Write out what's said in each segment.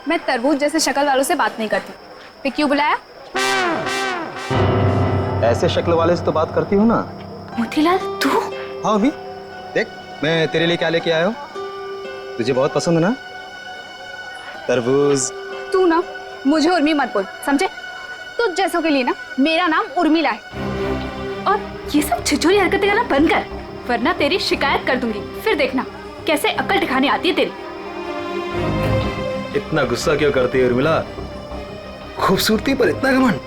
मैं तरबूज जैसे शक्ल वालों से बात नहीं करती। फिर क्यों बुलाया? ऐसे शक्ल वाले से तो बात करती हूँ ना। मोतीलाल तू? हाँ अभी देख, मैं तेरे लिए क्या लेके आया हूँ। तुझे बहुत पसंद है ना तरबूज। तू ना मुझे उर्मी मत बोल, समझे? तुझ जैसों के लिए ना मेरा नाम उर्मिला है। और ये सब छिछोरी हरकतें करना बंद कर, वरना तेरी शिकायत कर दूंगी। फिर देखना कैसे अक्ल ठिकाने आती है तेरी। इतना गुस्सा क्यों करती है उर्मिला? खूबसूरती पर इतना घमंड?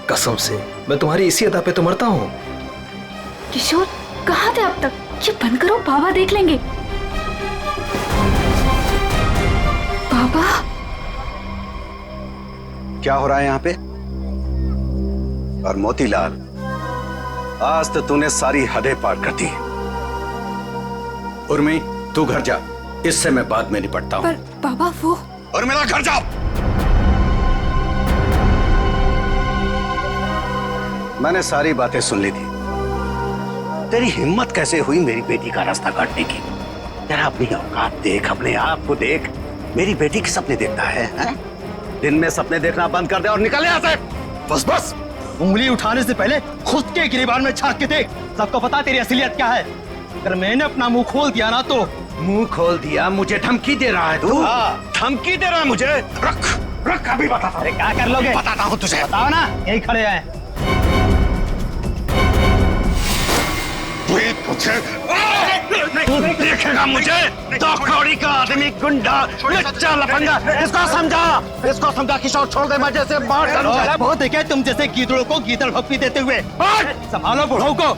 कसम से मैं तुम्हारी इसी अदा पे तो मरता हूँ। किशोर कहाँ थे अब तक? ये बंद करो, बाबा देख लेंगे। बाबा क्या हो रहा है यहाँ पे? और मोतीलाल, आज तो तूने सारी हदें पार कर दी। उर्मी तू घर जा, इससे मैं बाद में निपटता हूँ। पर बाबा वो। उर्मिला घर जाओ। मैंने सारी बातें सुन ली थी। तेरी हिम्मत कैसे हुई मेरी बेटी का रास्ता काटने की? तेरा अपनी औकात देख, अपने आप को देख। मेरी बेटी के सपने देखता है? दिन में सपने देखना बंद कर दे और निकल यहाँ से। बस बस, उंगली उठाने से पहले खुद के गिरेबान में झांक के देख। सबको पता तेरी असलियत क्या है। अगर मैंने अपना मुंह खोल दिया ना तो। मुंह खोल दिया? मुझे धमकी दे रहा है तू? हाँ। धमकी दे रहा है मुझे? रख रख, अभी बताता हूँ। क्या कर लोगे? बताता हूँ तुझे। बताओ ना, यही खड़े हैं। देखेगा मुझे? दो कौड़ी का आदमी, गुंडा, लच्चा, लफंगा। इसको समझा किशोर, छोड़ दे, मैं जैसे मार डालूंगा। बहुत देखे तुम जैसे गीदड़ों को गीदड़ भक्ति देते हुए। संभालो बुढ़ऊ को,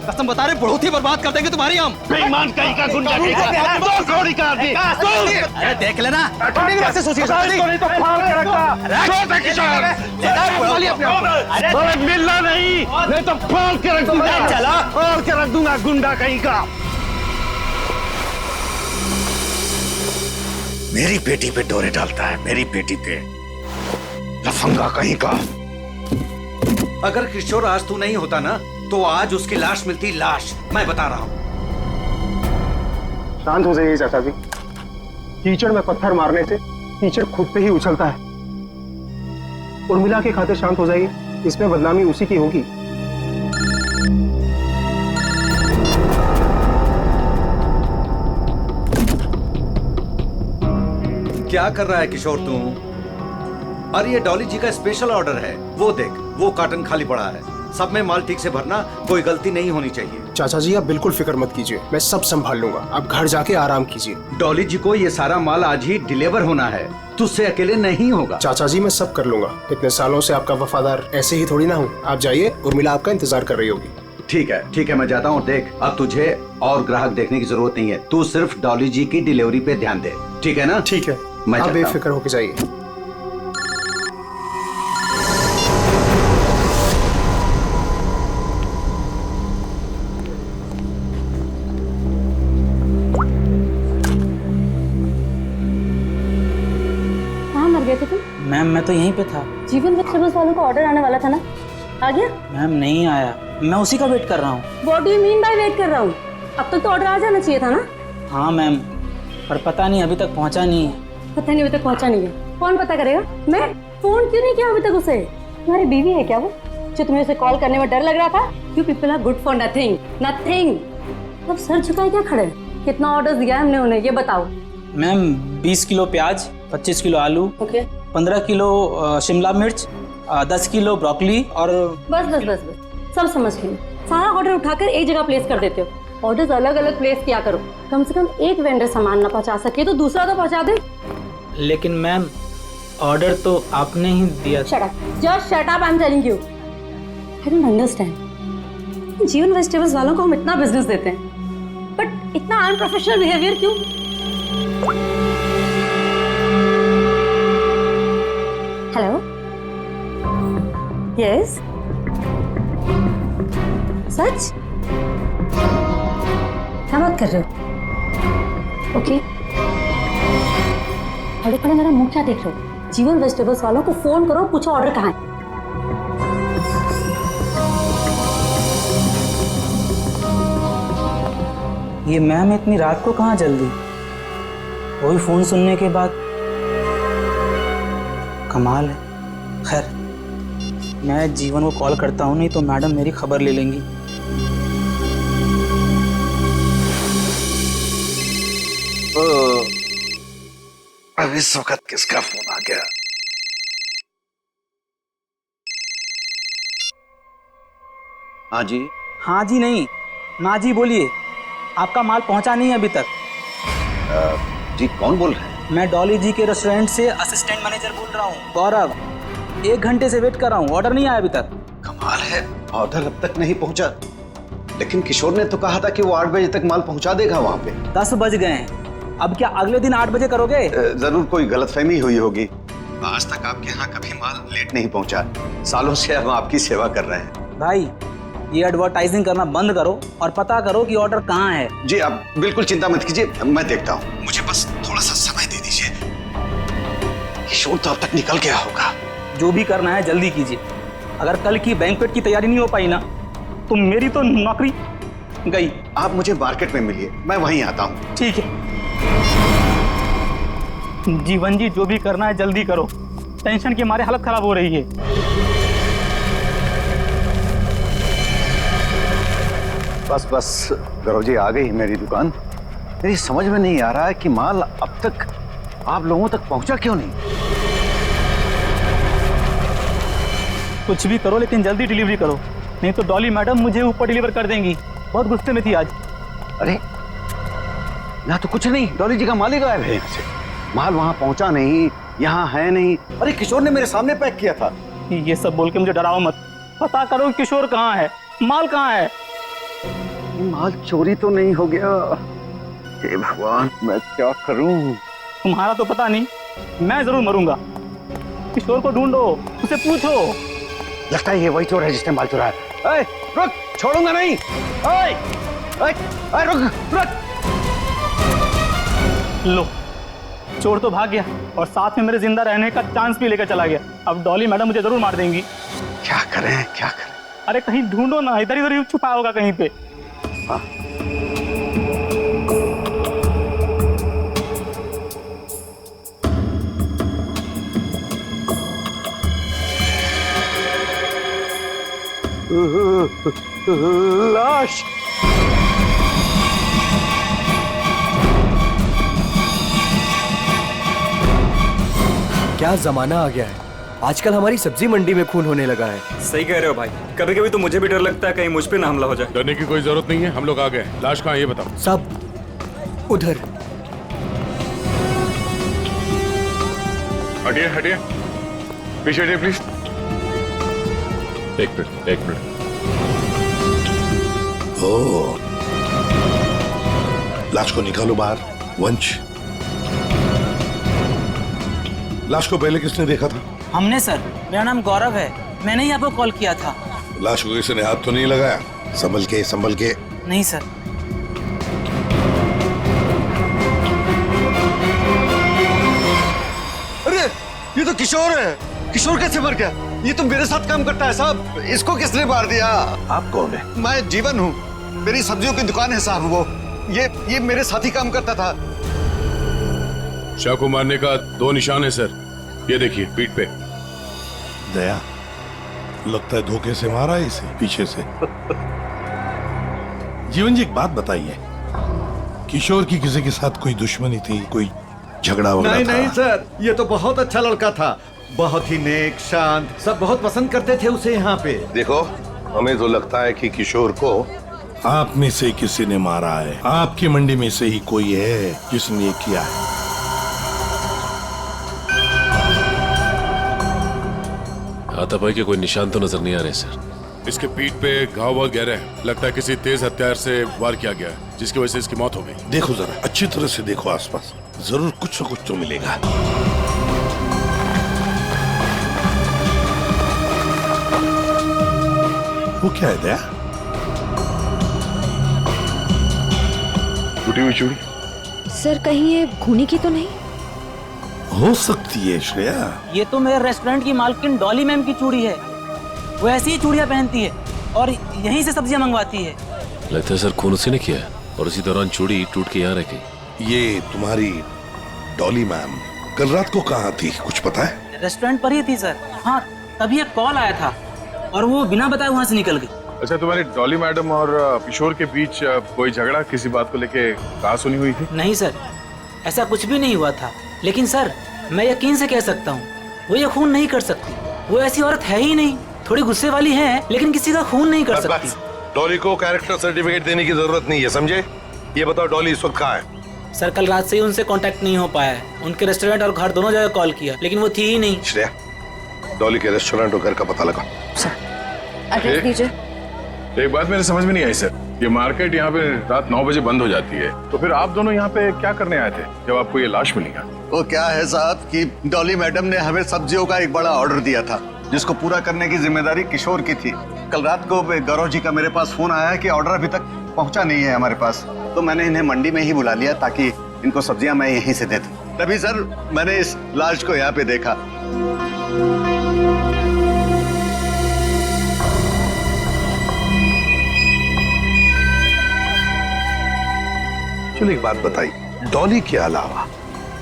कसम बता रहे बुढ़ऊ थी बर्बाद कर देंगे तुम्हारी हम। बेईमान कहीं का, गुंडा कहीं का, दो कौड़ी का आदमी। अरे देख लेना, मिलना नहीं तो फाड़ के रख दूंगा। चला फाड़ के रख दूंगा, गुंडा कहीं का। मेरी बेटी पे डोरे डालता है, मेरी बेटी पे, लफंगा कहीं का। अगर किशोर आज तू नहीं होता ना तो आज उसकी लाश मिलती, लाश, मैं बता रहा हूँ। शांत हो जाइए चाचा जी। कीचड़ में पत्थर मारने से कीचड़ खुद पे ही उछलता है। उर्मिला के खातिर शांत हो जाइए, इसमें बदनामी उसी की होगी। क्या कर रहा है किशोर तू? अरे ये डॉली जी का स्पेशल ऑर्डर है, वो देख, वो कार्टन खाली पड़ा है। सब में माल ठीक से भरना, कोई गलती नहीं होनी चाहिए। चाचा जी आप बिल्कुल फिक्र मत कीजिए, मैं सब संभाल लूंगा। आप घर जाके आराम कीजिए। डॉली जी को ये सारा माल आज ही डिलीवर होना है, तुझसे अकेले नहीं होगा। चाचा जी मैं सब कर लूंगा, इतने सालों से आपका वफादार ऐसे ही थोड़ी ना हूँ। आप जाइए, उर्मिला आपका इंतजार कर रही होगी। ठीक है मैं जाता हूँ। देख, अब तुझे और ग्राहक देखने की जरूरत नहीं है, तू सिर्फ डॉली जी की डिलीवरी पे ध्यान दे, ठीक है ना? ठीक है, मैं आप बेफिक्र होके जाइए। मैम मैं तो यहीं पे था। जीवन वेजिटेबल्स वालों का ऑर्डर आने वाला था ना, आ गया? मैम नहीं आया, मैं उसी का वेट कर रहा हूँ। What do you mean by wait कर रहा हूँ? अब तक तो ऑर्डर आ जाना चाहिए था ना? हाँ मैम, पर पता नहीं अभी तक पहुँचा नहीं है। पता नहीं अभी तक पहुँचा नहीं है। कौन पता करेगा? मैं फोन क्यों नहीं किया अभी तक उसे? तुम्हारी बीवी है क्या वो, जो तुम्हें उसे कॉल करने में डर लग रहा था? You people are good for nothing, nothing। अब सर झुकाए क्या खड़े? कितना ऑर्डर दिया है हमने उन्हें, ये बताओ। मैम 20 किलो प्याज, 25 किलो आलू, 15 किलो शिमला मिर्च, 10 किलो ब्रोकली और बस सब समझ गई। सारा ऑर्डर उठाकर एक जगह प्लेस कर देते हो। ऑर्डर्स अलग अलग प्लेस किया करो। कम से कम एक वेंडर सामान ना पहुंचा सके तो दूसरा तो पहुंचा दे। लेकिन मैम ऑर्डर तो आपने ही दिया। Shut up, just shut up, I am telling you. I don't understand. जीवन वेजिटेबल्स वालों को हम इतना बिजनेस देते हैं, बट इतना अनप्रोफेशनल बिहेवियर क्यों? हेलो, यस, सच? क्या बात कर रहे हो? ओके, बड़े बड़े मेरा मुंह क्या देख रहे हो? जीवन वेजिटेबल्स वालों को फोन करो, पूछो ऑर्डर कहाँ है। ये मैम इतनी रात को कहाँ जल्दी? वही फोन सुनने के बाद कमाल है। खैर, मैं जीवन को कॉल करता हूँ, नहीं तो मैडम मेरी खबर ले लेंगी। अब इस वक्त किसका फोन आ गया? हाँ जी। हाँ जी नहीं, ना जी बोलिए। आपका माल पहुंचा नहीं है अभी तक। जी कौन बोल रहे हैं? मैं डॉली जी के रेस्टोरेंट से असिस्टेंट मैनेजर बोल रहा हूँ, गौरव। 1 घंटे से वेट कर रहा हूँ, ऑर्डर नहीं आया अभी तक। कमाल है, ऑर्डर अब तक नहीं पहुंचा। लेकिन किशोर ने तो कहा था कि वो 8 बजे तक माल पहुंचा देगा वहां पे। 10 बज गए हैं, अब क्या अगले दिन 8 बजे करोगे? जरूर कोई गलतफहमी हुई होगी। आज तक आपके यहाँ कभी माल लेट नहीं पहुंचा। सालों से हम आपकी सेवा कर रहे हैं। भाई, ये एडवर्टाइजिंग करना बंद करो और पता करो कि ऑर्डर कहाँ है। जी आप बिल्कुल चिंता मत कीजिए, मैं देखता हूँ। मुझे बस थोड़ा सा समय दे दीजिए। किशोर तो अब तक निकल गया होगा। जो भी करना है जल्दी कीजिए। अगर कल की बैंक्वेट की तैयारी नहीं हो पाई ना, तो मेरी तो नौकरी गई। आप मुझे मार्केट में मिलिए, मैं वहीं आता हूँ। ठीक है जीवन जी, जो भी करना है जल्दी करो। टेंशन के मारे हालत खराब हो रही है। बस बस गौरव जी, आ गई मेरी दुकान। मेरी समझ में नहीं आ रहा है कि माल अब तक आप लोगों तक पहुंचा क्यों नहीं। कुछ भी करो लेकिन जल्दी डिलीवरी करो, नहीं तो डॉली मैडम मुझे ऊपर डिलीवर कर देंगी। बहुत गुस्से में थी आज। अरे यहाँ तो कुछ नहीं, डॉली जी का माल ही गायब है यहाँ से। माल वहां पहुंचा नहीं, यहाँ है नहीं। अरे किशोर ने मेरे सामने पैक किया था। ये सब बोल के मुझे डराओ मत। पता करो किशोर कहाँ है, माल कहाँ है। माल चोरी तो नहीं हो गया? हे भगवान, मैं क्या करूं? तुम्हारा तो पता नहीं, मैं जरूर मरूंगा। किशोर को ढूंढो, उसे पूछो। लगता है ये वही चोर है जिसने माल चुराया। ए, रुक, छोड़ूंगा नहीं। रुक रुक। लो, चोर तो भाग गया और साथ में मेरे जिंदा रहने का चांस भी लेकर चला गया। अब डॉली मैडम मुझे जरूर मार देंगी। क्या करें क्या करें? अरे कहीं ढूंढो ना, इधर इधर छुपा होगा कहीं पे। हाँ। लाश। क्या जमाना आ गया है, आजकल हमारी सब्जी मंडी में खून होने लगा है। सही कह रहे हो भाई, कभी कभी तो मुझे भी डर लगता है कहीं मुझ पे ना हमला हो जाए। डरने की कोई जरूरत नहीं है, हम लोग आ गए। लाश कहाँ है ये बताओ। सब उधर। हटिए हटिए, पीछे हटिए प्लीज। एक मिनट। ओह, लाश को निकालो बाहर। वंश, लाश को पहले किसने देखा था? हमने सर, मेरा नाम गौरव है, मैंने ही आपको कॉल किया था। लाश को किसी ने हाथ तो नहीं लगाया? संभल के। नहीं सर। अरे ये तो किशोर है। किशोर कैसे मर गया? ये तो मेरे साथ काम करता है साहब। इसको किसने मार दिया? आप कौन है? मैं जीवन हूँ, मेरी सब्जियों की दुकान है साहब। वो ये मेरे साथ ही काम करता था। शाह को मारने का 2 निशान है सर, ये देखिए पीठ पे। दया, लगता है धोखे से मारा है इसे पीछे से। जीवन जी, एक बात बताइए, किशोर की किसी के साथ कोई दुश्मनी थी, कोई झगड़ा वगैरह था? नहीं सर, ये तो बहुत अच्छा लड़का था, बहुत ही नेक, शांत, सब बहुत पसंद करते थे उसे यहाँ पे। देखो, हमें तो लगता है कि किशोर को आप में से किसी ने मारा है। आपकी मंडी में से ही कोई है जिसने ये किया है। हाथापाई के कोई निशान तो नजर नहीं आ रहे सर। इसके पीठ पे घाव बहुत गहरे हैं, लगता है किसी तेज हथियार से वार किया गया है, जिसकी वजह से इसकी मौत हो गई। देखो जरा अच्छी तरह से देखो आसपास, जरूर कुछ न कुछ तो मिलेगा। वो क्या है दया? टूटी हुई चूड़ी। सर, कहीं ये खूनी की तो नहीं? हो सकती है श्रेया। ये तो मेरे रेस्टोरेंट की मालकिन डॉली मैम की चूड़ी है। वो ऐसी ही चूड़ियां पहनती है और यहीं से सब्जियां मंगवाती है। लगता है सर खून उसी ने किया है और उसी दौरान चूड़ी टूट के यहाँ रह गई। ये तुम्हारी डॉली मैम कल रात को कहाँ थी, कुछ पता है? रेस्टोरेंट पर ही थी सर। हाँ, तभी एक कॉल आया था और वो बिना बताए वहाँ से निकल गई। अच्छा, तुम्हारी डॉली मैडम और किशोर के बीच कोई झगड़ा किसी बात को लेके कहा सुनी हुई थी? नहीं सर, ऐसा कुछ भी नहीं हुआ था। लेकिन सर, मैं यकीन से कह सकता हूँ वो ये खून नहीं कर सकती। वो ऐसी औरत है ही नहीं। थोड़ी गुस्से वाली है लेकिन किसी का खून नहीं कर सकती। डॉली को कैरेक्टर सर्टिफिकेट देने की जरूरत नहीं है, समझे? ये बताओ डॉली इस वक्त कहाँ है? सर, कल रात से ही उनसे कांटेक्ट नहीं हो पाया है। उनके रेस्टोरेंट और घर दोनों जगह कॉल किया लेकिन वो थी ही नहीं। श्रेया, डॉली के रेस्टोरेंट और घर का पता लगा। एड्रेस दीजिए। एक बात मेरे समझ में नहीं आई सर, ये मार्केट यहाँ पे रात 9 बजे बंद हो जाती है, तो फिर आप दोनों यहाँ पे क्या करने आए थे जब आपको ये लाश मिली? वो क्या है साहब कि डॉली मैडम ने हमें सब्जियों का एक बड़ा ऑर्डर दिया था जिसको पूरा करने की जिम्मेदारी किशोर की थी। कल रात को गौरव जी का मेरे पास फोन आया है कि ऑर्डर अभी तक पहुंचा नहीं है हमारे पास, तो मैंने इन्हें मंडी में ही बुला लिया ताकि इनको सब्जियां मैं यहीं से दे दूं। तभी सर मैंने इस लाश को यहाँ पे देखा। चलो एक बात बताइए, डॉली के अलावा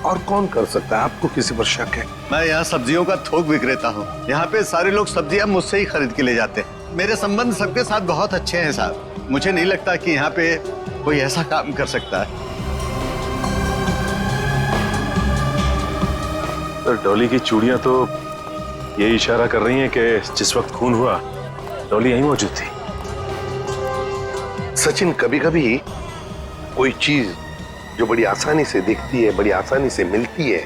और कौन कर सकता है? आपको किसी पर शक है? मैं यहाँ सब्जियों का थोक विक्रेता हूँ। यहाँ पे सारे लोग सब्जियां मुझसे ही खरीद के ले जाते हैं। मेरे संबंध सबके साथ बहुत अच्छे हैं साहब। मुझे नहीं लगता कि यहाँ पे कोई ऐसा काम कर सकता है। तो डॉली की चूड़ियां तो ये इशारा कर रही हैं कि जिस वक्त खून हुआ डॉली यहीं मौजूद थी। सचिन, कभी कभी कोई चीज जो बड़ी आसानी से दिखती है, बड़ी आसानी से मिलती है,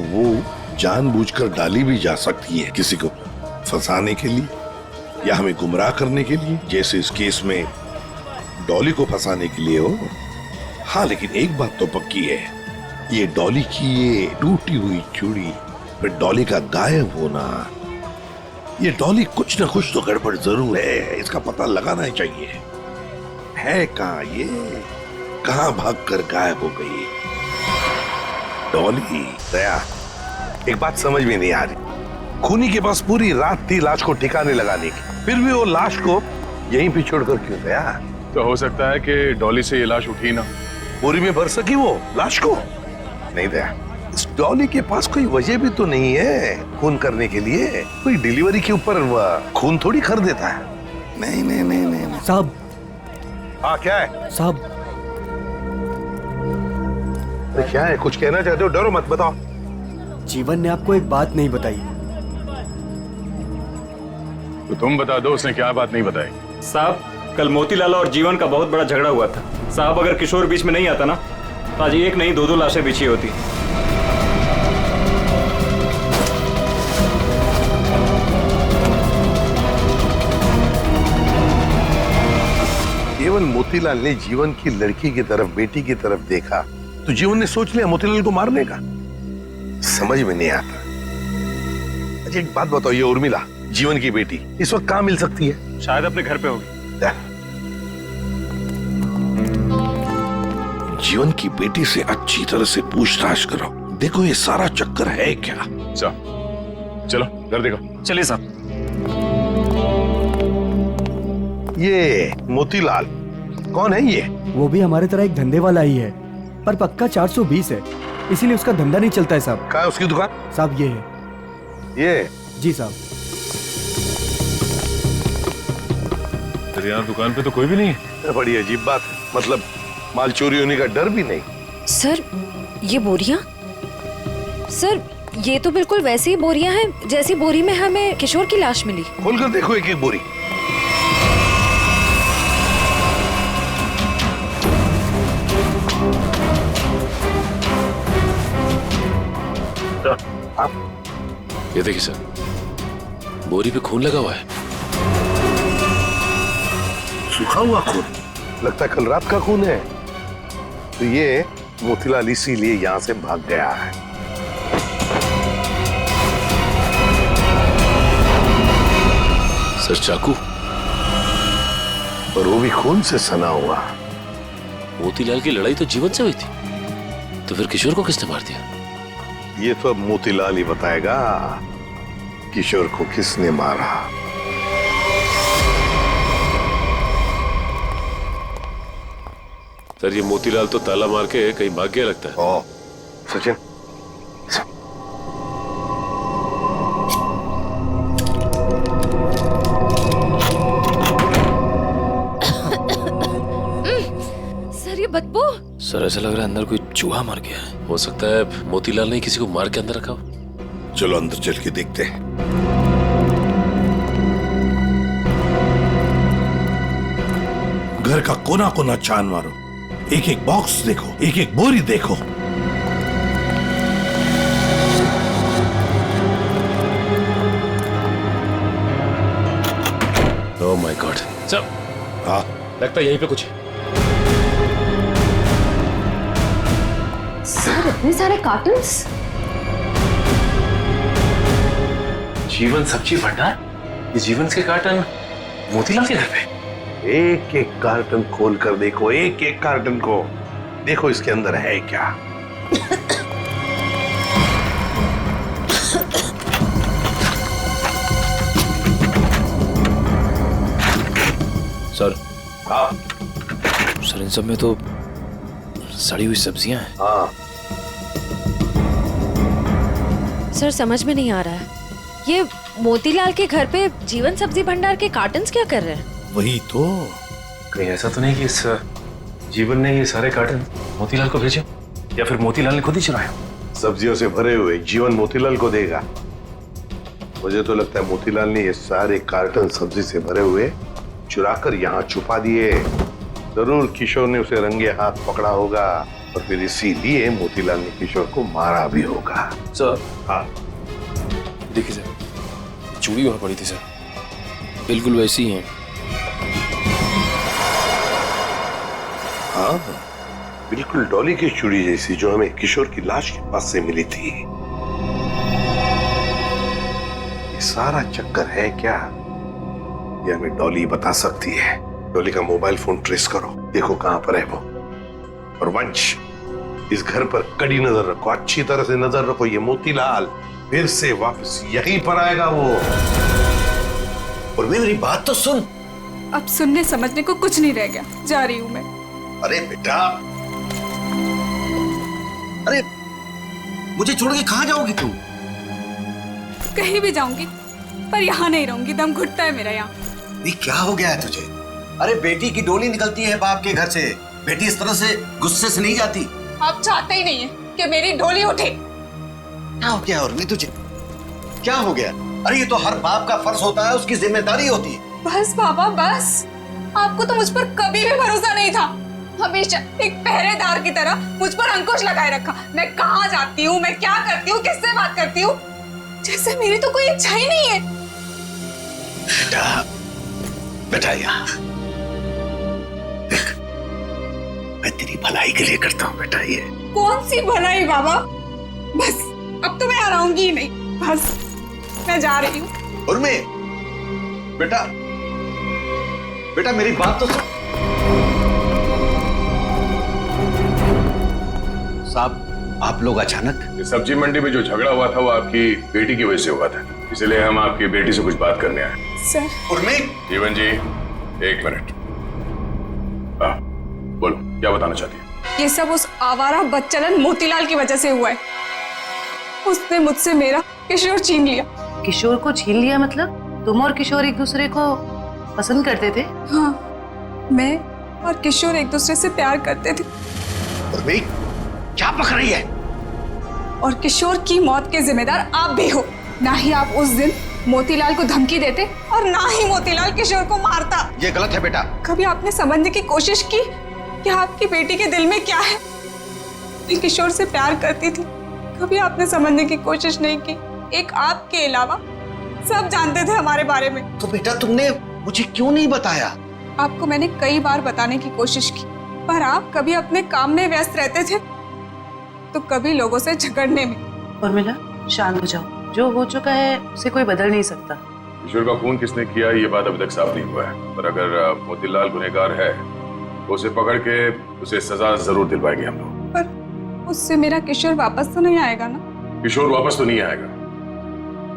वो जानबूझकर डाली भी जा सकती है किसी को फंसाने के लिए या हमें गुमराह करने के लिए, जैसे इस केस में डॉली को फंसाने के लिए हो। हाँ, लेकिन एक बात तो पक्की है, ये डॉली की ये टूटी हुई चूड़ी, फिर डॉली का गायब होना, ये डॉली कुछ ना कुछ तो गड़बड़ जरूर है। इसका पता लगाना ही चाहिए। है कहाँ ये? कहाँ भागकर गायब हो गई डॉली? दया, एक बात समझ में नहीं आ रही, खूनी के पास पूरी रात थी लाश को ठिकाने लगाने की, फिर भी वो लाश को यहीं पे छोड़कर क्यों गया? तो हो सकता है कि डॉली से ये लाश उठी ना, बोरी में भर सकी वो लाश को। नहीं दया, इस डॉली के पास कोई वजह भी तो नहीं है खून करने के लिए। कोई डिलीवरी के ऊपर खून थोड़ी कर देता है। नहीं नहीं नहीं नहीं साहब। हाँ, क्या है साहब? अरे क्या है? कुछ कहना चाहते हो? डरो मत, बताओ। जीवन ने आपको एक बात नहीं बताई। तो तुम बता दो उसने क्या बात नहीं बताई। साहब, कल मोतीलाल और जीवन का बहुत बड़ा झगड़ा हुआ था। साहब, अगर किशोर बीच में नहीं आता ना तो आज एक नहीं दो लाशें बिछी होती। केवल मोतीलाल ने जीवन की लड़की की तरफ, बेटी की तरफ देखा तो जीवन ने सोच लिया मोतीलाल को मारने का। समझ में नहीं आता। अच्छा एक बात बताओ, ये उर्मिला जीवन की बेटी इस वक्त कहाँ मिल सकती है? शायद अपने घर पे होगी। जीवन की बेटी से अच्छी तरह से पूछताछ करो, देखो ये सारा चक्कर है क्या। चलो घर देखो। चलिए साहब। ये मोतीलाल कौन है? ये वो भी हमारे तरह एक धंधे वाला ही है, पर पक्का 420 है, इसीलिए उसका धंधा नहीं चलता है साहब। कहाँ है उसकी दुकान? साहब ये है। ये? जी साहब। तेरे यहाँ दुकान पे तो कोई भी नहीं है। बड़ी अजीब बात है, मतलब माल चोरी होने का डर भी नहीं। सर, ये बोरियां? सर, ये तो बिल्कुल वैसी ही बोरियां हैं जैसी बोरी में हमें किशोर की लाश मिली। खोलकर देखो एक एक बोरी। ये देखिए सर, बोरी पे खून लगा हुआ है। सूखा हुआ खून? लगता है कल रात का खून है। तो ये मोतीलाल इसीलिए यहाँ से भाग गया है। सर, चाकू? और वो भी खून से सना हुआ। मोतीलाल की लड़ाई तो जीवन से हुई थी, तो फिर किशोर को किसने मार दिया? ये तो अब मोतीलाल ही बताएगा किशोर को किसने मारा। सर, ये मोतीलाल तो ताला मार के कहीं भाग गया लगता है। ओ, सचिन सर ऐसा लग रहा है अंदर कोई चूहा मर गया है। हो सकता है मोतीलाल ने किसी को मार के अंदर रखा हो। चलो अंदर चल के देखते हैं। घर का कोना कोना छान मारो, एक एक बॉक्स देखो, एक एक बोरी देखो। Oh my God. सर हाँ लगता है यहीं पे कुछ है। सर इतने सारे कार्टन्स। जीवन सब्जी भंडार, ये जीवन के कार्टन मोतीलाल के घर पे। एक एक कार्टन खोल कर देखो, एक एक कार्टन को देखो, इसके अंदर है क्या। सर हाँ सर इन सब में तो सड़ी हुई सब्जियां हैं। हाँ सर समझ में नहीं आ रहा है, ये मोतीलाल के घर पे जीवन सब्जी भंडार के कार्टन्स क्या कर रहे हैं? वही तो। कहीं ऐसा तो नहीं कि इस जीवन ने ये सारे कार्टन मोतीलाल को भेजे, या फिर मोतीलाल ने खुद ही चुराया? सब्जियों से भरे हुए जीवन मोतीलाल को देगा। मुझे तो लगता है मोतीलाल ने ये सारे कार्टन सब्जी से भरे हुए चुराकर यहाँ छुपा दिए। जरूर किशोर ने उसे रंगे हाथ पकड़ा होगा और फिर इसीलिए मोतीलाल ने किशोर को मारा भी होगा। सर हाँ देखिए सर, चूड़ी वहां पड़ी थी सर, बिल्कुल वैसी ही है। हाँ बिल्कुल डॉली की चूड़ी जैसी जो हमें किशोर की लाश के पास से मिली थी। ये सारा चक्कर है क्या, ये हमें डॉली बता सकती है। डॉली का मोबाइल फोन ट्रेस करो, देखो कहां पर है वो। और वंश, इस घर पर कड़ी नजर रखो, अच्छी तरह से नजर रखो। ये मोतीलाल फिर से वापस यहीं पर आएगा वो। और मेरी बात तो सुन। अब सुनने समझने को कुछ नहीं रह गया, जा रही हूँ मैं। अरे बेटा, अरे मुझे छोड़ के कहाँ जाओगी तुम? कहीं भी जाऊंगी पर यहाँ नहीं रहूंगी, दम घुटता है मेरा यहाँ। ये क्या हो गया है तुझे? अरे बेटी की डोली निकलती है बाप के घर से, बेटी इस तरह से गुस्से से नहीं जाती। आप चाहते ही नहीं है कि मेरी डोली उठे। क्या हो गया उर्मी तुझे? क्या हो गया? अरे ये तो हर बाप का फर्ज होता है, उसकी जिम्मेदारी होती है। बस बाबा बस, आपको तो मुझ पर कभी भी भरोसा नहीं था। हमेशा एक पहरेदार की तरह मुझ पर अंकुश लगाए रखा। मैं कहाँ जाती हूँ, मैं क्या करती हूँ, किससे बात करती हूँ, जैसे मेरी तो कोई इच्छा ही नहीं है। बेटा बेटा यहाँ देख, मैं तेरी भलाई के लिए करता हूँ बेटा। ये कौन सी भलाई बाबा, बस अब तो मैं आऊंगी ही नहीं, बस मैं जा रही हूँ। उर्मी बेटा, बेटा मेरी बात तो सुन। साहब आप लोग अचानक? सब्जी मंडी में जो झगड़ा हुआ था वो आपकी बेटी की वजह से हुआ था, इसलिए हम आपकी बेटी से कुछ बात करने आए। सर। उर्मी। जीवन जी एक मिनट, बोलो क्या बताना चाहती है? ये सब उस आवारा बदचलन मोतीलाल की वजह से हुआ है। उसने मुझसे मेरा किशोर छीन लिया। किशोर को छीन लिया मतलब तुम और किशोर एक दूसरे को पसंद करते थे? हाँ, मैं और किशोर एक दूसरे से प्यार करते थे। उर्मी क्या पक रही है? और किशोर की मौत के जिम्मेदार आप भी हो। ना ही आप उस दिन मोतीलाल को धमकी देते और ना ही मोतीलाल किशोर को मारता। ये गलत है बेटा। कभी आपने समझने की कोशिश की कि आपकी बेटी के दिल में क्या है? मैं किशोर से प्यार करती थी, कभी आपने समझने की कोशिश नहीं की। एक आपके अलावा सब जानते थे हमारे बारे में। तो बेटा तुमने मुझे क्यों नहीं बताया? आपको मैंने कई बार बताने की कोशिश की, पर आप कभी अपने काम में व्यस्त रहते थे तो कभी लोगों से झगड़ने में। उर्मिला शांत हो जाओ, जो हो चुका है उसे कोई बदल नहीं सकता। किशोर का खून किसने किया ये बात अभी तक साफ नहीं हुआ है, पर अगर मोतीलाल गुनहगार है तो उसे पकड़ के उसे सजा जरूर दिलवाएंगे हम लोग। पर उससे मेरा किशोर वापस तो नहीं आएगा ना? किशोर वापस तो नहीं आएगा,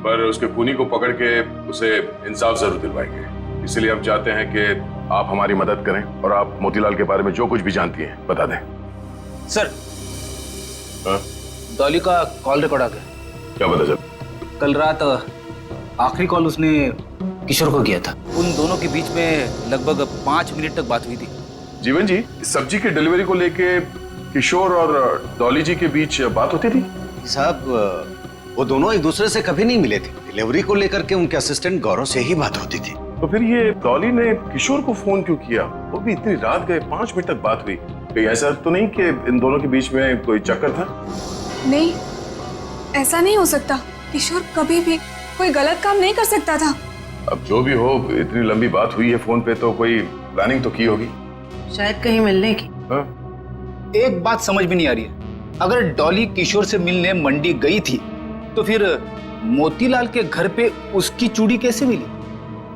पर उसके खूनी को पकड़ के उसे इंसाफ जरूर दिलवाएंगे। इसलिए हम चाहते हैं कि आप हमारी मदद करें और आप मोतीलाल के बारे में जो कुछ भी जानती हैं बता दें। सर डॉली का कॉल रिकॉर्ड आ गया। क्या पता चल? कल रात आखिरी कॉल उसने किशोर को किया था। उन दोनों के बीच में लगभग 5 मिनट तक बात हुई थी। जीवन जी, सब्जी की डिलीवरी को लेके किशोर और डॉली जी के बीच बात होती थी? साहब वो दोनों एक दूसरे से कभी नहीं मिले थे। डिलीवरी को लेकर के उनके असिस्टेंट गौरव से ही बात होती थी। तो फिर ये डॉली ने किशोर को फोन क्यों किया? वो भी इतनी रात गए, 5 मिनट तक बात हुई। कहीं ऐसा तो नहीं कि इन दोनों के बीच में कोई चक्कर था? नहीं, ऐसा नहीं हो सकता। किशोर कभी भी कोई गलत काम नहीं कर सकता था। अब जो भी हो, इतनी लंबी बात हुई है फोन पे तो कोई प्लानिंग तो की होगी शायद कहीं मिलने की। एक बात समझ में नहीं आ रही है, अगर डॉली किशोर से मिलने मंडी गई थी तो फिर मोतीलाल के घर पे उसकी चूड़ी कैसे मिली?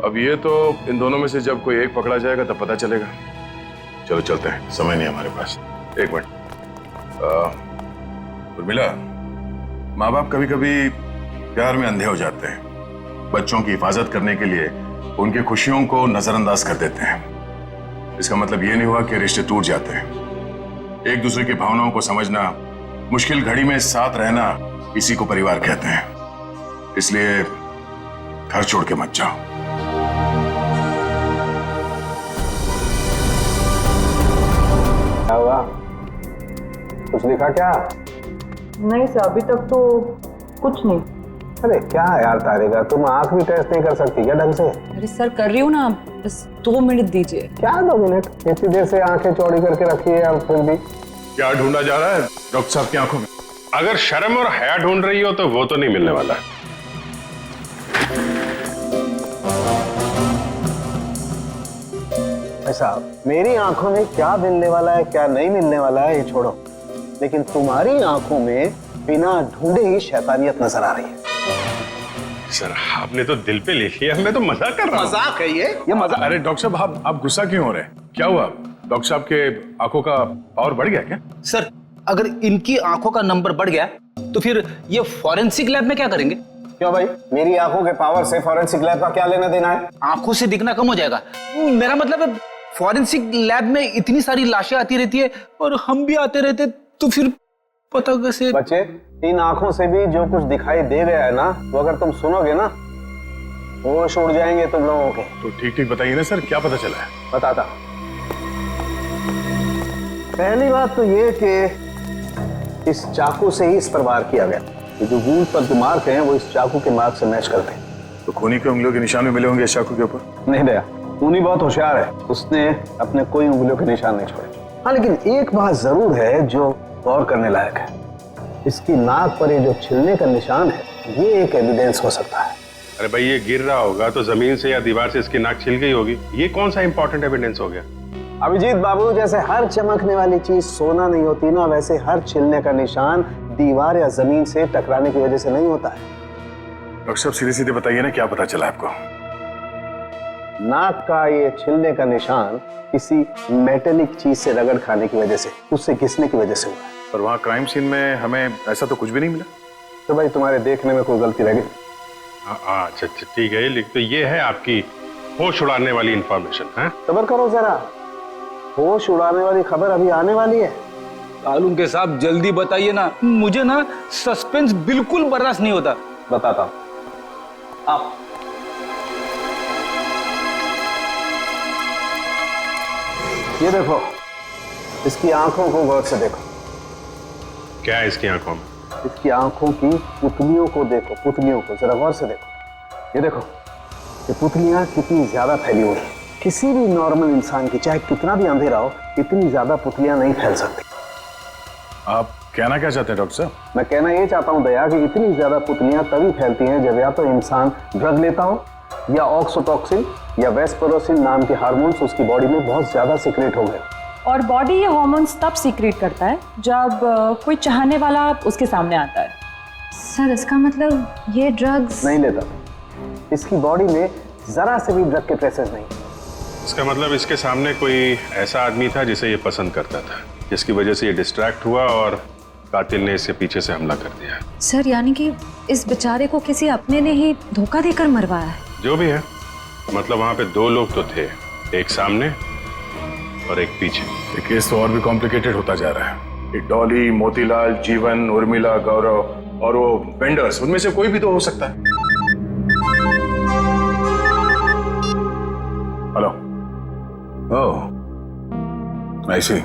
अब ये तो इन दोनों में से जब कोई एक पकड़ा जाएगा तब पता चलेगा। चलो चलते हैं, समय नहीं हमारे पास। एक मिनट उर्मिला, माँ बाप कभी कभी प्यार में अंधे हो जाते हैं। बच्चों की हिफाजत करने के लिए उनकी खुशियों को नजरअंदाज कर देते हैं। इसका मतलब ये नहीं हुआ कि रिश्ते टूट जाते हैं। एक दूसरे की भावनाओं को समझना, मुश्किल घड़ी में साथ रहना, इसी को परिवार कहते हैं। इसलिए घर छोड़ के मत जाओ। क्या हुआ? कुछ लिखा क्या? नहीं सर, अभी तक तो कुछ नहीं। अरे क्या यार तारिका, तुम आंख भी टेस्ट नहीं कर सकती क्या ढंग से? अरे सर कर रही हूँ ना, बस 2 मिनट दीजिए। क्या 2 मिनट? इतनी देर से आंखें चौड़ी करके रखी है और फिर भी क्या ढूंढा जा रहा है डॉक्टर साहब की आंखों में? अगर शर्म और हया ढूंढ रही हो तो वो तो नहीं मिलने वाला। साहब, मेरी आंखों में क्या मिलने वाला है क्या नहीं मिलने वाला है ये छोड़ो, लेकिन तुम्हारी आंखों में बिना ढूंढे ही शैतानियत नजर आ रही है। सर आपने तो दिल पे ले लिया, मैं तो मजाक कर रहा हूं। मजाक है ये मजाक। अरे डॉक्टर साहब आप गुस्सा क्यों हो रहे हैं? क्या हुआ? डॉक्टर साहब के आंखों का पावर बढ़ गया क्या? सर अगर इनकी आंखों का नंबर बढ़ गया तो फिर ये फॉरेंसिक लैब में क्या करेंगे? क्यों भाई, मेरी आंखों के पावर से फॉरेंसिक लैब का क्या लेना देना है? आंखों से दिखना कम हो जाएगा। मेरा मतलब फॉरेंसिक लैब में इतनी सारी लाशें आती रहती है और हम भी आते रहते, तो फिर पता कैसे? बच्चे, इन आंखों से भी जो कुछ दिखाई दे गया है ना, वो अगर तुम सुनोगे ना, होश उड़ जाएंगे तुम लोगों के। तो ठीक ठीक बताइए ना सर, क्या पता चला है? बताता। पहली बात तो ये कि इस चाकू से ही इस पर वार किया गया। ये जो वूंड पर जो मार्क हैं वो इस चाकू के मार्क से मैच करते हैं। तो खूनी के उंगलियों के निशान भी मिले होंगे इस चाकू के ऊपर? नहीं दया, खूनी बहुत होशियार है, उसने अपने कोई उंगलियों के निशान नहीं छोड़े। हाँ, लेकिन एक बात जरूर है जो गौर करने लायक है। इसकी नाक पर ये जो छिलने का निशान है, ये एक एविडेंस हो सकता है। अरे भाई ये गिर रहा होगा तो जमीन से या दीवार से इसकी नाक छिल गई होगी, ये कौन सा इंपॉर्टेंट एविडेंस हो गया? अभिजीत बाबू, जैसे हर चमकने वाली चीज सोना नहीं होती ना, वैसे हर छिलने का निशान दीवार या जमीन से टकराने की वजह से नहीं होता है। डॉक्टर साहब सीधे सीधे बताइए ना, क्या पता चला आपको? नाक का ये छिलने का निशान किसी मेटेलिक चीज से रगड़ खाने की वजह से, उससे घिसने की वजह से हुआ है। पर वहाँ क्राइम सीन में हमें ऐसा तो कुछ भी नहीं मिला। तो भाई तुम्हारे देखने में कोई गलती रह गई? अच्छा ठीक है, लेकिन तो ये है आपकी होश उड़ाने वाली इंफॉर्मेशन है? सब्र करो जरा, होश उड़ाने वाली खबर अभी आने वाली है। तालुम के साहब जल्दी बताइए ना, मुझे ना सस्पेंस बिल्कुल बर्दाश्त नहीं होता। बताता हूं, आप ये देखो, इसकी आंखों को गौर से देखो। क्या है इसकी आंखों में? इसकी आंखों की पुतलियों को देखो, पुतलियों को जरा गौर से देखो। ये देखो, ये पुतलियां कितनी ज्यादा फैली हुई हैं। किसी भी नॉर्मल इंसान की, चाहे कितना भी अंधेरा हो, इतनी ज्यादा पुतलियां नहीं फैल सकती। आप कहना क्या चाहते हैं डॉक्टर साहब? मैं कहना ये चाहता हूं दया कि इतनी ज्यादा पुतलियां तभी फैलती हैं जब या तो इंसान ड्रग लेता हो, या ऑक्सीटोसिन या वेस्परोसिन नाम के हार्मोन्स उसकी बॉडी में बहुत ज्यादा सीक्रेट हो गए। और बॉडी ये हार्मोन्स तब सीक्रेट करता है जब कोई चाहने वाला उसके सामने आता है। सर इसका मतलब ये ड्रग्स नहीं लेता, इसकी बॉडी में जरा से भी ड्रग के ट्रेसेस नहीं। इसका मतलब इसके सामने कोई ऐसा आदमी था जिसे ये पसंद करता था, जिसकी वजह से ये डिस्ट्रैक्ट हुआ और कातिल ने इसके पीछे से हमला कर दिया। सर यानी कि इस बेचारे को किसी अपने ने ही धोखा देकर मरवाया है? जो भी है, मतलब वहां पे 2 लोग तो थे, एक सामने और एक पीछे। ये केस तो और भी कॉम्प्लिकेटेड होता जा रहा है। ये डॉली, मोतीलाल, जीवन, उर्मिला, गौरव और वो वेंडर्स, उनमें से कोई भी तो हो सकता है। हेलो, ओह आई सी,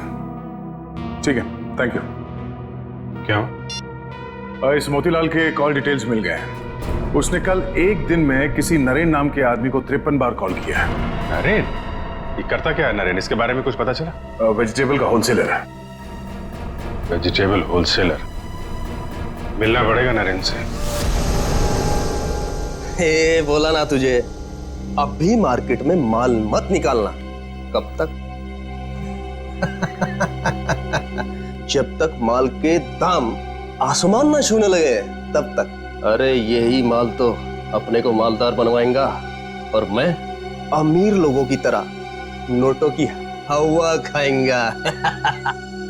ठीक है। Thank you. क्या इस मोतीलाल के कॉल डिटेल्स मिल गए हैं। उसने कल एक दिन में किसी नरेन नाम के आदमी को 53 बार कॉल किया है। नरेन? ये करता क्या है नरेन? इसके बारे में कुछ पता चला? वेजिटेबल का होलसेलर है। Vegetable wholesaler? मिलना पड़ेगा नरेन से। हे बोला ना तुझे, अब भी मार्केट में माल मत निकालना। कब तक? जब तक माल के दाम आसमान ना छूने लगे तब तक। अरे यही माल तो अपने को मालदार बनवाएगा और मैं अमीर लोगों की तरह नोटों की हवा खाएंगा।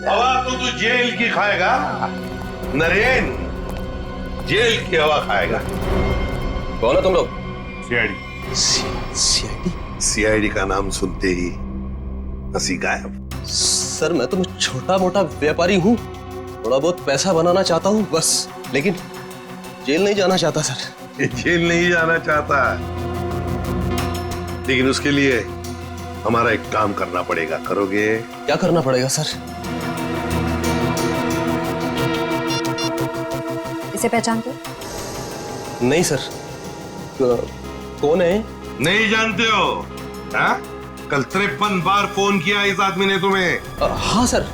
हवा तो तू जेल की खाएगा नरेन, जेल की हवा खाएगा। कौन है तुम लोग? सीआईडी। सीआईडी का नाम सुनते ही हंसी गायब। सर मैं तो छोटा मोटा व्यापारी हूँ, थोड़ा बहुत पैसा बनाना चाहता हूँ बस, लेकिन जेल नहीं जाना चाहता सर। जेल नहीं जाना चाहता, लेकिन उसके लिए हमारा एक काम करना पड़ेगा। करोगे? क्या करना पड़ेगा सर? इसे पहचानते हो? नहीं सर। कौन है? नहीं जानते हो? हाँ? कल 53 बार फोन किया इस आदमी ने तुम्हें। हाँ सर,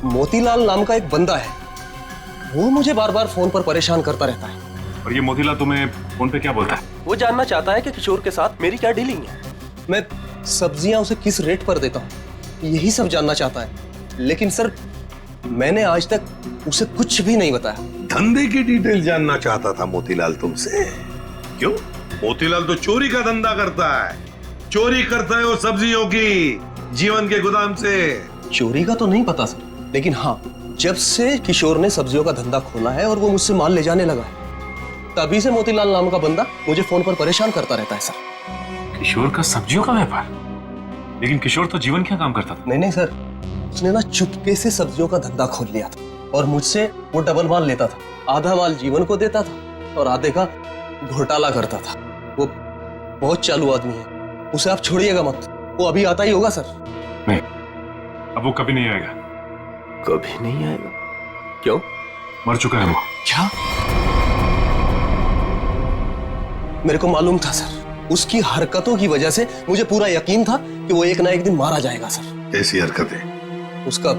मोतीलाल नाम का एक बंदा है, वो मुझे बार बार फोन पर परेशान करता रहता है। और ये मोतीलाल तुम्हें फोन पे क्या बोलता है? वो जानना चाहता है कि किशोर के साथ मेरी क्या डीलिंग है, मैं सब्जियां उसे किस रेट पर देता हूँ, यही सब जानना चाहता है। लेकिन सर मैंने आज तक उसे कुछ भी नहीं बताया। धंधे की डिटेल जानना चाहता था मोतीलाल तुमसे? क्यों? मोतीलाल तो चोरी का धंधा करता है। चोरी करता है वो सब्जियों की, जीवन के गोदाम से। चोरी का तो नहीं पता सर, लेकिन हाँ जब से किशोर ने सब्जियों का धंधा खोला है और वो मुझसे माल ले जाने लगा है, तभी से मोतीलाल नाम का बंदा मुझे फोन पर परेशान करता रहता है सर। किशोर का सब्जियों का व्यापार? लेकिन किशोर तो जीवन क्या काम करता था? नहीं सर, उसने ना चुपके से सब्जियों का धंधा खोल लिया था और मुझसे वो डबल माल लेता था। आधा माल जीवन को देता था और आधे का घोटाला करता था। वो बहुत चालू आदमी है, उसे आप छोड़िएगा मत, वो अभी आता ही होगा सर। नहीं, अब वो कभी नहीं आएगा। कभी नहीं आएगा? क्यों? मर चुका है वो। क्या? मेरे को मालूम था सर, उसकी हरकतों की वजह से मुझे पूरा यकीन था कि वो एक ना एक दिन मारा जाएगा सर। कैसी हरकतें? उसका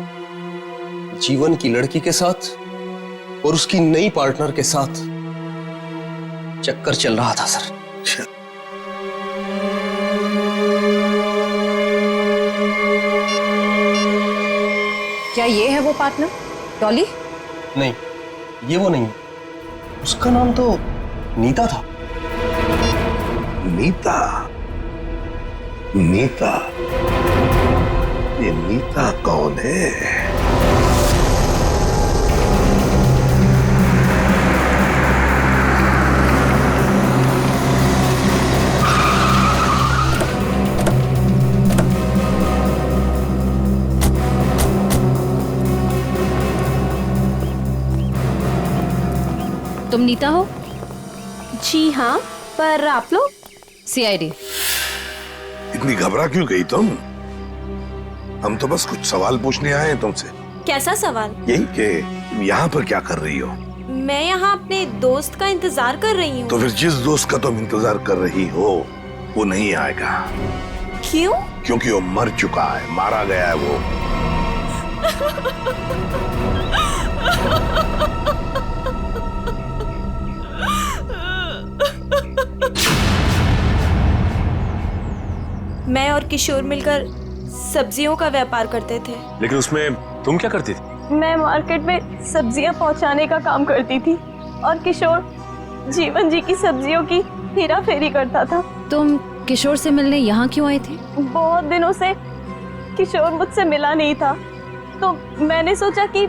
जीवन की लड़की के साथ और उसकी नई पार्टनर के साथ चक्कर चल रहा था सर। क्या ये है वो पार्टनर डॉली? नहीं, ये वो नहीं है। उसका नाम तो नीता था। नीता? नीता? ये नीता कौन है? तुम नीता हो? जी हाँ, पर आप लोग? सीआईडी। इतनी घबरा क्यों गई तुम? हम तो बस कुछ सवाल पूछने आए हैं तुमसे। कैसा सवाल? यही कि तुम यहाँ पर क्या कर रही हो? मैं यहाँ अपने दोस्त का इंतजार कर रही हूँ। तो फिर जिस दोस्त का तुम इंतजार कर रही हो वो नहीं आएगा। क्यों? क्योंकि वो मर चुका है, मारा गया है वो। मैं और किशोर मिलकर सब्जियों का व्यापार करते थे। लेकिन उसमें तुम क्या करती थी? मैं मार्केट में सब्जियां पहुंचाने का काम करती थी और किशोर जीवन जी की सब्जियों की हेरा फेरी करता था। तुम किशोर से मिलने यहाँ क्यों आए थे? बहुत दिनों से किशोर मुझसे मिला नहीं था, तो मैंने सोचा कि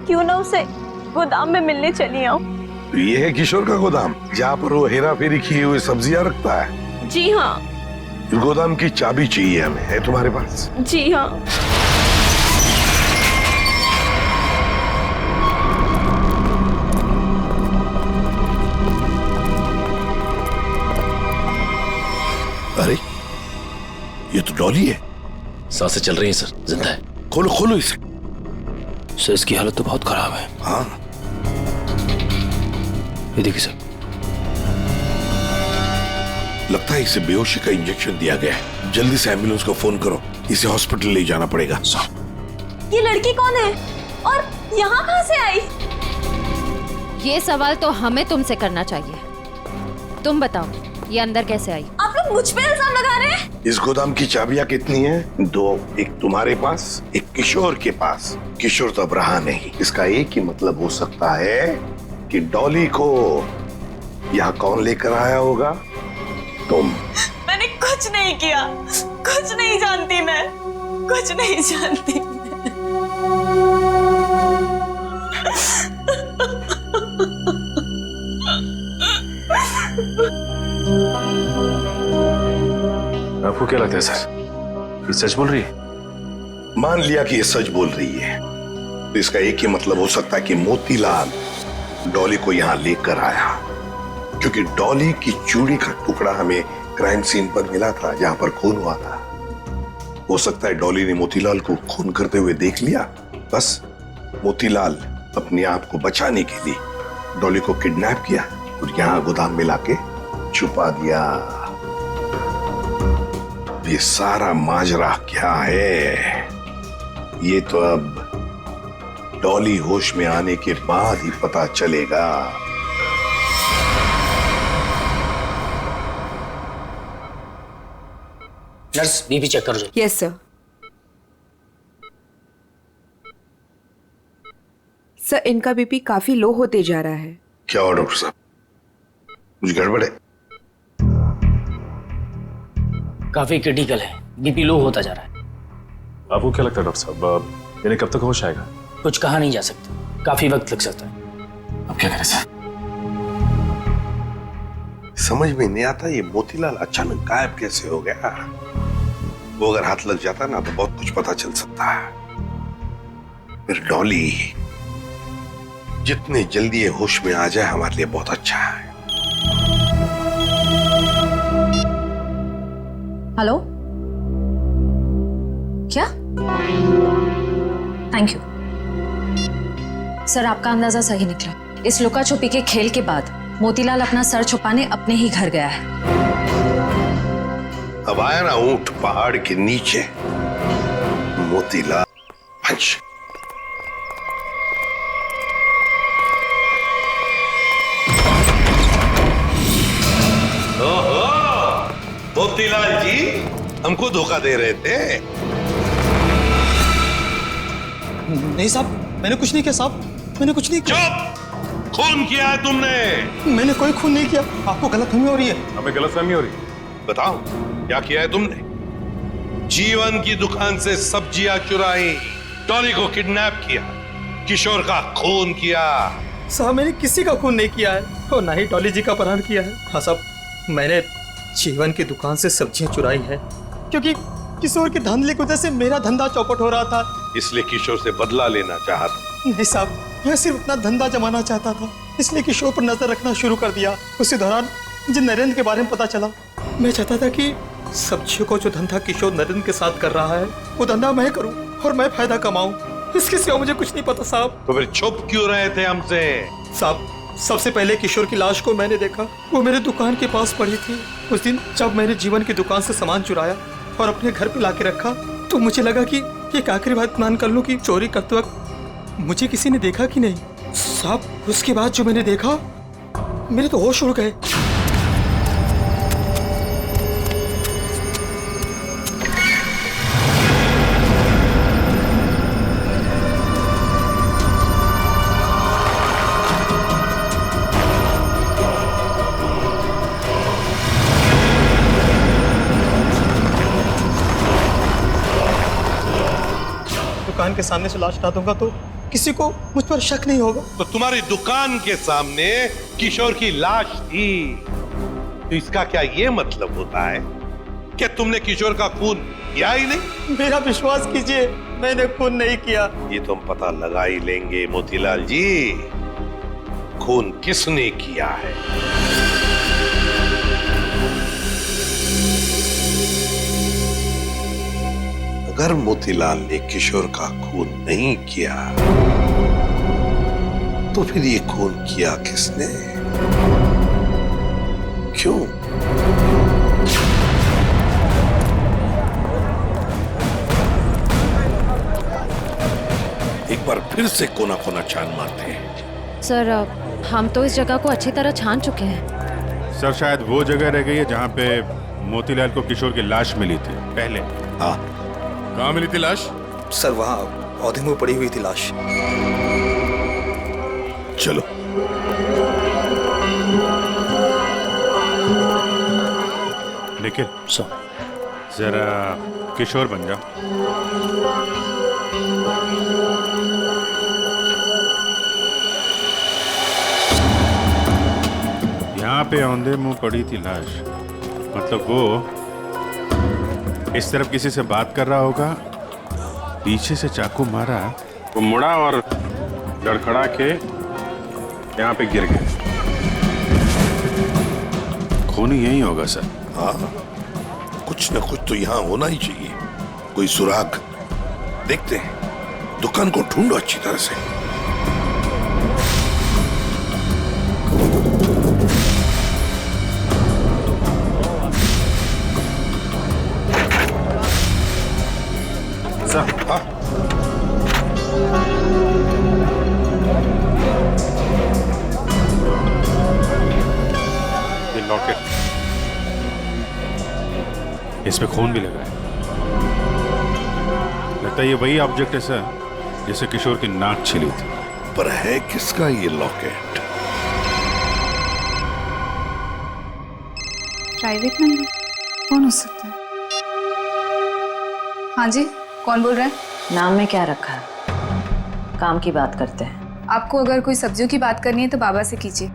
क्यों ना उसे गोदाम में मिलने चली आऊं। तो ये है किशोर का गोदाम जहाँ पर वो हेरा फेरी किए हुए सब्जियां रखता है? जी हाँ। गोदाम की चाबी चाहिए हमें, है तुम्हारे पास? जी हाँ। अरे ये तो डॉली है। सांसें चल रही हैं सर, जिंदा है। खोलो खोलो इसे। सर इसकी हालत तो बहुत खराब है। हाँ, ये देखिए सर, लगता है इसे बेहोशी का इंजेक्शन दिया गया है। जल्दी से एम्बुलेंस को फोन करो, इसे हॉस्पिटल ले जाना पड़ेगा। ये लड़की कौन है और यहाँ कहाँ से आई? ये सवाल तो हमें तुमसे करना चाहिए। तुम बताओ, ये अंदर कैसे आई? आप लोग मुझ पे इल्जाम लगा रहे हैं? इस गोदाम की चाबियां कितनी हैं? 2, एक तुम्हारे पास, एक किशोर के पास। किशोर तो अब रहा नहीं। इसका एक ही मतलब हो सकता है कि डॉली को यहाँ कौन लेकर आया होगा? तुम। मैंने कुछ नहीं किया, कुछ नहीं जानती मैं, कुछ नहीं जानती। आपको क्या लगता है सर, ये सच बोल रही है? मान लिया कि ये सच बोल रही है, तो इसका एक ही मतलब हो सकता है कि मोतीलाल डॉली को यहाँ लेकर आया, क्योंकि डॉली की चूड़ी का टुकड़ा हमें क्राइम सीन पर मिला था, जहां पर खून हुआ था। हो सकता है डॉली ने मोतीलाल को खून करते हुए देख लिया। बस मोतीलाल अपने आप को बचाने के लिए डॉली को किडनैप किया और यहाँ गोदाम में लाके छुपा दिया। ये सारा माजरा क्या है, ये तो अब डॉली होश में आने के बाद ही पता चलेगा। नर्स, बीपी चेक कर दो। Yes sir. सर, इनका बीपी काफी लो होते जा रहा है। क्या हुआ डॉक्टर साहब, कुछ गड़बड़ है? काफी क्रिटिकल है, बीपी लो होता जा रहा है। आपको क्या लगता है डॉक्टर साहब, इन्हें कब तक होश आएगा? कुछ कहा नहीं जा सकता, काफी वक्त लग सकता है। अब क्या करें सर? समझ में नहीं आता ये मोतीलाल अचानक गायब कैसे हो गया। वो अगर हाथ लग जाता ना तो बहुत कुछ पता चल सकता है। फिर डॉली जितने जल्दी ये होश में आ जाए हमारे लिए बहुत अच्छा है। हेलो, क्या? थैंक यू सर, आपका अंदाजा सही निकला। इस लुका छुपी के खेल के बाद मोतीलाल अपना सर छुपाने अपने ही घर गया है। अब आया ना ऊंट पहाड़ के नीचे, मोतीलाल पंच। ओहो, मोतीलाल जी हमको धोखा दे रहे थे। नहीं साहब, मैंने कुछ नहीं किया साहब, मैंने कुछ नहीं किया। चुप! खून किया है तुमने। मैंने कोई खून नहीं किया, आपको गलतफहमी हो रही है। हमें गलतफहमी हो रही है। बताओ क्या किया है तुमने? जीवन की दुकान से सब्जियां चुराई, डॉली को किडनैप किया, किशोर का खून किया। साहब, मैंने किसी का खून नहीं किया है और ना ही डॉली जी का अपहरण किया है। हाँ साहब, मैंने जीवन की दुकान से सब्जियां चुराई है क्योंकि किशोर के धांधले की वजह से मेरा धंधा चौपट हो रहा था, इसलिए किशोर से बदला लेना चाहता। नहीं साहब, मैं सिर्फ अपना धंधा जमाना चाहता था, इसलिए किशोर पर नजर रखना शुरू कर दिया। उसी दौरान मुझे नरेंद्र के बारे में पता चला। मैं चाहता था कि सब्जियों को जो धंधा किशोर नरेंद्र के साथ कर रहा है वो धंधा मैं करूं और मैं फायदा कमाऊं। इसके सिवा मुझे कुछ नहीं पता साहब। तो फिर छुप क्यों रहे थे हमसे? साहब, सबसे पहले किशोर की लाश को मैंने देखा, वो मेरे दुकान के पास पड़ी थी। उस दिन जब मैंने जीवन की दुकान से सामान चुराया और अपने घर पे लाके रखा तो मुझे लगा कि एक आखिरी बात मान कर लूं कि चोरी करते वक्त मुझे किसी ने देखा कि नहीं। साहब, उसके बाद जो मैंने देखा मेरे तो होश उड़ गए। दुकान के सामने से लाश हटा दूंगा तो किसी को मुझ पर शक नहीं होगा। तो तुम्हारी दुकान के सामने किशोर की लाश थी, तो इसका क्या ये मतलब होता है कि तुमने किशोर का खून किया ही नहीं? मेरा विश्वास कीजिए, मैंने खून नहीं किया। ये तो हम पता लगा ही लेंगे मोतीलाल जी, खून किसने किया है। अगर मोतीलाल ने किशोर का खून नहीं किया तो फिर ये खून किया किसने? क्यों? एक बार फिर से कोना कोना छान मारते हैं। सर हम तो इस जगह को अच्छी तरह छान चुके हैं। सर शायद वो जगह रह गई है जहाँ पे मोतीलाल को किशोर की लाश मिली थी पहले। हाँ, कहाँ मिली थी लाश? सर वहाँ पौधे में पड़ी हुई थी लाश। चलो। निखिल जरा किशोर बन जा। यहाँ पे औंधे मुंह पड़ी थी लाश, मतलब वो इस तरफ किसी से बात कर रहा होगा, पीछे से चाकू मारा, वो मुड़ा और लड़खड़ा के यहाँ पे गिर गया। खून यही होगा सर। हाँ, कुछ न कुछ तो यहाँ होना ही चाहिए, कोई सुराग। देखते हैं, दुकान को ढूंढो अच्छी तरह से। सर, हाँ? ये लॉकेट, इसमें खून भी लगा है। लगता है ये वही ऑब्जेक्ट है सर जिसे किशोर की नाक छिली थी। पर है किसका ये लॉकेट? प्राइवेट नंबर कौन हो सकता है? हाँ जी, कौन बोल रहा है? नाम में क्या रखा है? काम की बात करते हैं। आपको अगर कोई सब्जियों की बात करनी है तो बाबा से कीजिए।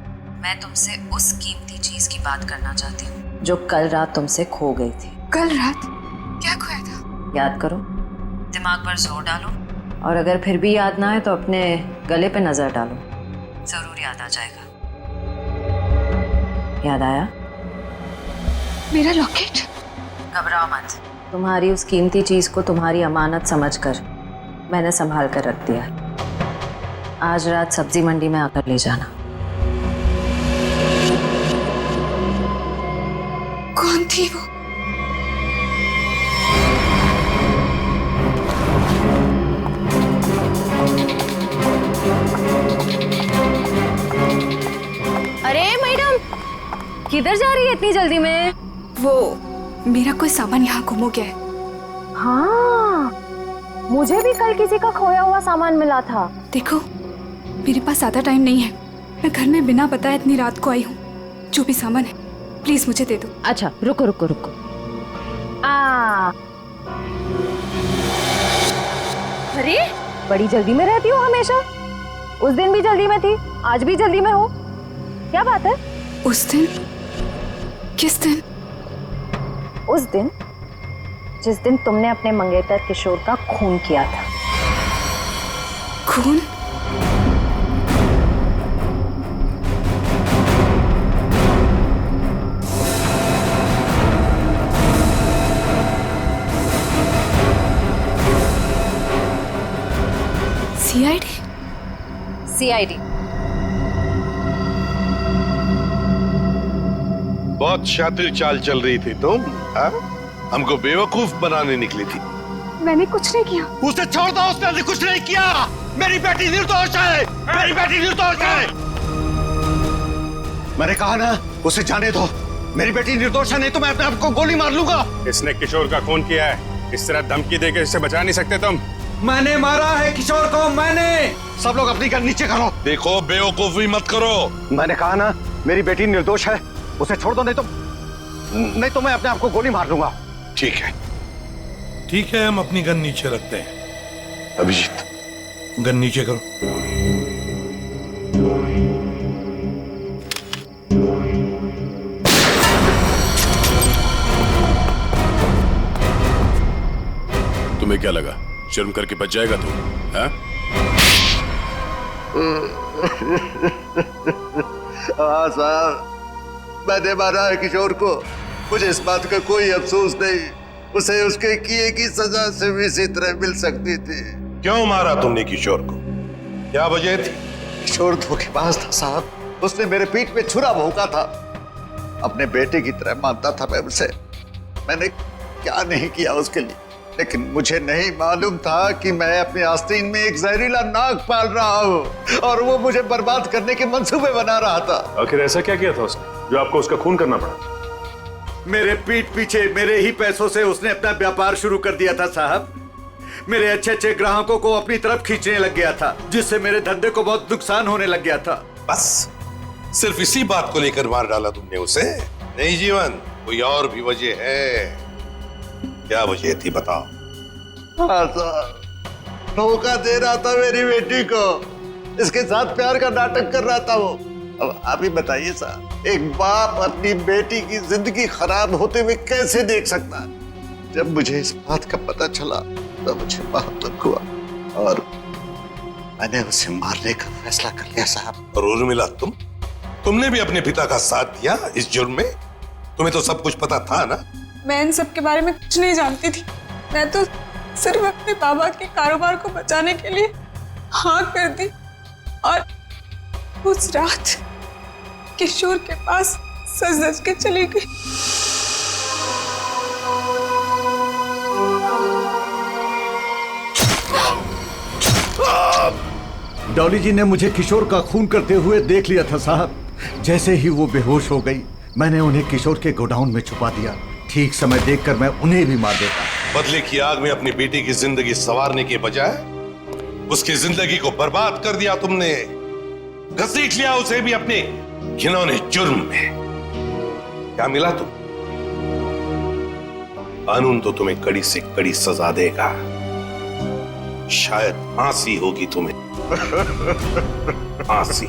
मैं तुमसे उस कीमती चीज की बात करना चाहती हूँ जो कल रात तुमसे खो गई थी। कल रात क्या खोया था? याद करो, दिमाग पर जोर डालो, और अगर फिर भी याद ना आए तो अपने गले पे नजर डालो, जरूर याद आ जाएगा। याद आया? मेरा लॉकेट? घबराओ मत, तुम्हारी उस कीमती चीज को तुम्हारी अमानत समझकर मैंने संभाल कर रख दिया। आज रात सब्जी मंडी में आकर ले जाना। कौन थी वो? अरे मैडम, किधर जा रही है इतनी जल्दी में? वो मेरा कोई सामान यहाँ गुम हो गया है। हाँ, मुझे भी कल किसी का खोया हुआ सामान मिला था। देखो, मेरे पास ज्यादा टाइम नहीं है, मैं घर में बिना बताए इतनी रात को आई हूँ। जो भी सामान है प्लीज मुझे दे दो। अच्छा रुको रुको रुको। अरे बड़ी जल्दी में रहती हो हमेशा। उस दिन भी जल्दी में थी, आज भी जल्दी में हो, क्या बात है? उस दिन? किस दिन? उस दिन जिस दिन तुमने अपने मंगेतर किशोर का खून किया था। खून? सीआईडी? सीआईडी। बहुत शातिर चाल चल रही थी तुम, हाँ? हमको बेवकूफ बनाने निकली थी। मैंने कुछ नहीं किया। उसे छोड़ दो, उसने कुछ नहीं किया। मेरी बेटी निर्दोष है, मेरी बेटी निर्दोष है। मैंने कहा ना, उसे जाने दो। मेरी बेटी निर्दोष है, नहीं तो मैं अपने आप को गोली मार लूंगा। इसने किशोर का खून किया है, इस तरह धमकी देकर इससे बचा नहीं सकते तुम। मैंने मारा है किशोर को, मैंने। सब लोग अपनी गन नीचे करो। देखो, बेवकूफी मत करो। मैंने कहा ना, मेरी बेटी निर्दोष है, उसे छोड़ दो, नहीं तो मैं अपने आप को गोली मार लूंगा। ठीक है, ठीक है, हम अपनी गन नीचे रखते हैं। अभिजीत, गन नीचे करो। तुम्हें क्या लगा, शर्म करके बच जाएगा तू? हाँ साहब, मैंने मारा है किशोर को, मुझे इस बात का कोई अफसोस नहीं। उसे उसके किए की सजा से भी इसी तरह मिल सकती थी। क्यों मारा तुमने किशोर को? क्या वजह थी? किशोर धोखेबाज था साहब। उसने मेरे पीठ पे छुरा भोंका था। अपने बेटे की तरह मानता था मैं उसे। मैंने क्या नहीं किया उसके लिए, लेकिन मुझे नहीं मालूम था कि मैं अपने आस्तीन में एक जहरीला नाग पाल रहा हूँ और वो मुझे बर्बाद करने के मंसूबे बना रहा था। आखिर ऐसा क्या किया था उसने जो आपको उसका खून करना पड़ा? मेरे पीठ पीछे मेरे ही पैसों से उसने अपना व्यापार शुरू कर दिया था साहब। मेरे अच्छे अच्छे ग्राहकों को अपनी तरफ खींचने लग गया था, जिससे मेरे धंधे को बहुत नुकसान होने लग गया था। बस सिर्फ इसी बात को लेकर मार डाला तुमने उसे? नहीं जीवन, कोई और भी वजह है। क्या वजह थी बताओ? हाँ साहब, धोखा दे रहा था मेरी बेटी को। इसके साथ प्यार का नाटक कर रहा था वो। अब आप ही बताइए साहब, एक बाप अपनी बेटी की जिंदगी खराब होते हुए कैसे देख सकता है? जब मुझे इस बात का पता चला तो मुझे बहुत दुख हुआ और मैंने उसे मारने का फैसला कर लिया साहब। और उर्मिला, तुमने भी अपने पिता का साथ दिया इस जुर्म में? तुम्हें तो सब कुछ पता था ना? मैं इन सब के बारे में कुछ नहीं जानती थी। मैं तो सिर्फ अपने बाबा के कारोबार को बचाने के लिए हाँ कर दी और उस रात किशोर के पास सज धज के चली गई। डॉली जी ने मुझे किशोर का खून करते हुए देख लिया था साहब। जैसे ही वो बेहोश हो गई, मैंने उन्हें किशोर के गोडाउन में छुपा दिया। ठीक समय देखकर मैं उन्हें भी मार देता। बदले की आग में अपनी बेटी की जिंदगी संवारने के बजाय उसकी जिंदगी को बर्बाद कर दिया तुमने। घसीट लिया उसे भी अपने घिनौने जुर्म में। क्या मिला तुम? कानून तो तुम्हें कड़ी से कड़ी सजा देगा। शायद फांसी होगी तुम्हें। फांसी।